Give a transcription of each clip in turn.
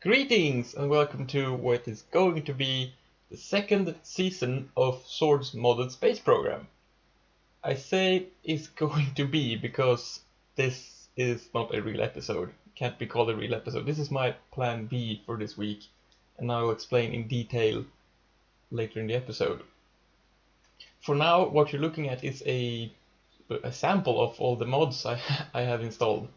Greetings and welcome to what is going to be the second season of Zord's modded space program. I say is going to be because this is not a real episode. It can't be called a real episode. This is my plan B for this week, and I will explain in detail later in the episode. For now, what you're looking at is a sample of all the mods I have installed.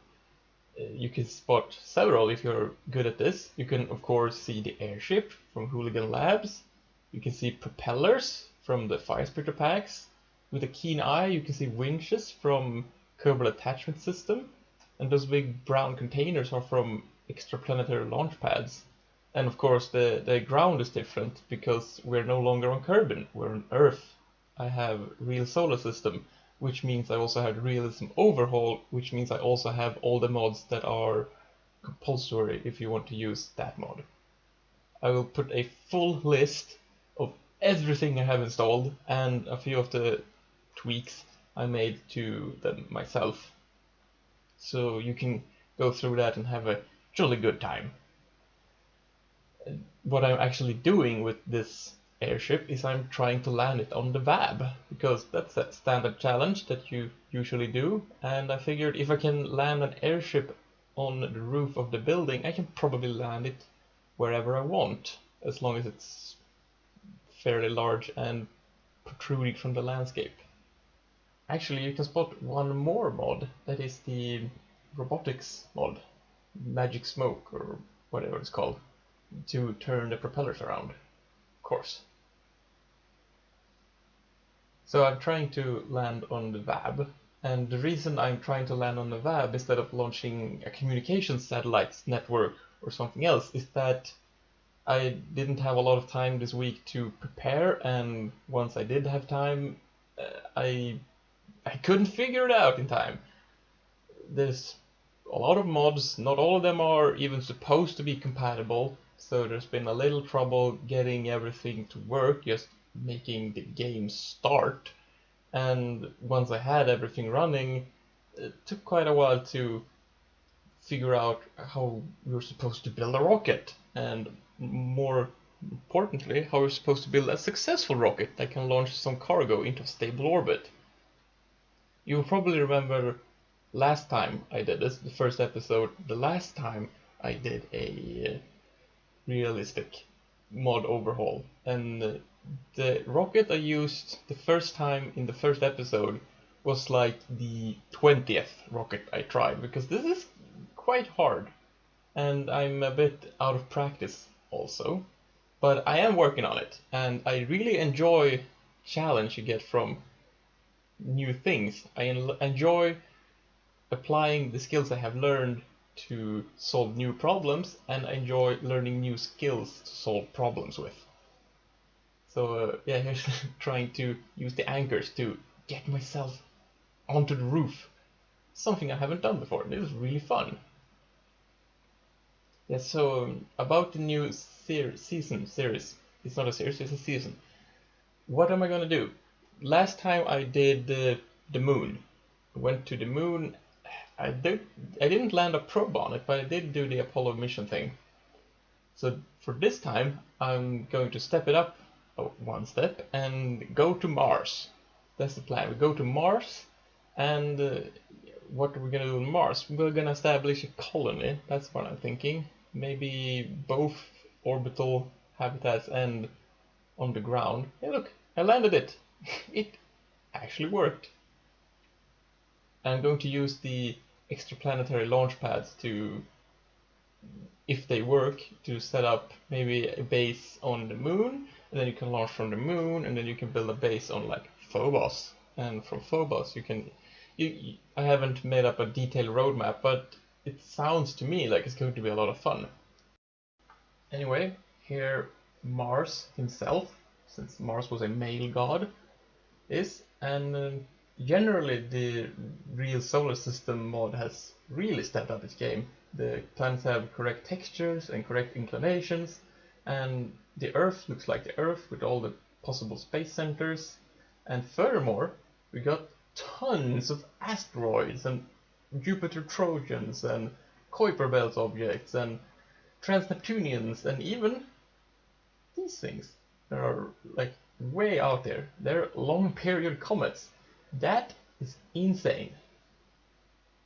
You can spot several if you're good at this. You can of course see the airship from Hooligan Labs. You can see propellers from the Firespitter packs. With a keen eye you can see winches from Kerbal attachment system. And those big brown containers are from Extraplantary launchpads. And of course the ground is different because we're no longer on Kerbal, we're on Earth. I have real solar system, which means I also have Realism overhaul, which means I also have all the mods that are compulsory if you want to use that mod. I will put a full list of everything I have installed and a few of the tweaks I made to them myself. So you can go through that and have a jolly good time. What I'm actually doing with this airship is I'm trying to land it on the VAB, because that's a standard challenge that you usually do, and I figured if I can land an airship on the roof of the building, I can probably land it wherever I want, as long as it's fairly large and protruding from the landscape. Actually, you can spot one more mod, that is the robotics mod, magic smoke or whatever it's called, to turn the propellers around, of course. So I'm trying to land on the VAB, and the reason I'm trying to land on the VAB instead of launching a communications satellite network or something else is that I didn't have a lot of time this week to prepare, and once I did have time, I couldn't figure it out in time. There's a lot of mods, not all of them are even supposed to be compatible, so there's been a little trouble getting everything to work, just making the game start. And once I had everything running, it took quite a while to figure out how you're supposed to build a rocket, and more importantly, how you're supposed to build a successful rocket that can launch some cargo into a stable orbit. You'll probably remember last time I did this, the first episode, the last time I did a realistic mod overhaul, and the rocket I used the first time in the first episode was like the 20th rocket I tried, because this is quite hard and I'm a bit out of practice also, but I am working on it and I really enjoy challenge you get from new things. I enjoy applying the skills I have learned to solve new problems, and I enjoy learning new skills to solve problems with. So yeah, here's trying to use the anchors to get myself onto the roof. Something I haven't done before. This is really fun. Yeah, so about the new series. It's not a series, it's a season. What am I gonna do? Last time I did the moon. I went to the moon. I didn't land a probe on it, but I did do the Apollo mission thing. So for this time, I'm going to step it up one step and go to Mars. That's the plan. We go to Mars, and what are we gonna do on Mars? We're gonna establish a colony. That's what I'm thinking. Maybe both orbital habitats and on the ground. Hey, look, I landed it. It actually worked. I'm going to use the extraplanetary launchpads to, if they work, to set up maybe a base on the moon, and then you can launch from the moon, and then you can build a base on like Phobos, and from Phobos you can. I haven't made up a detailed roadmap, but it sounds to me like it's going to be a lot of fun. Anyway, here Mars himself, since Mars was a male god, is, and generally the real solar system mod has really stepped up its game. The planets have correct textures and correct inclinations, and the Earth looks like the Earth with all the possible space centers. And furthermore, we got tons of asteroids and Jupiter Trojans and Kuiper Belt objects and trans-Neptunians, and even these things that are like way out there. They're long period comets. That is insane.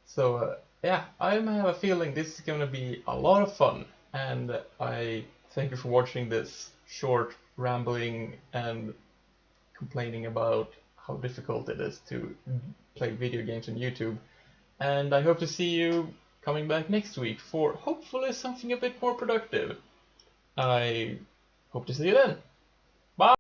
So yeah, I have a feeling this is gonna be a lot of fun, and I thank you for watching this short rambling and complaining about how difficult it is to play video games on YouTube. And I hope to see you coming back next week for hopefully something a bit more productive. I hope to see you then.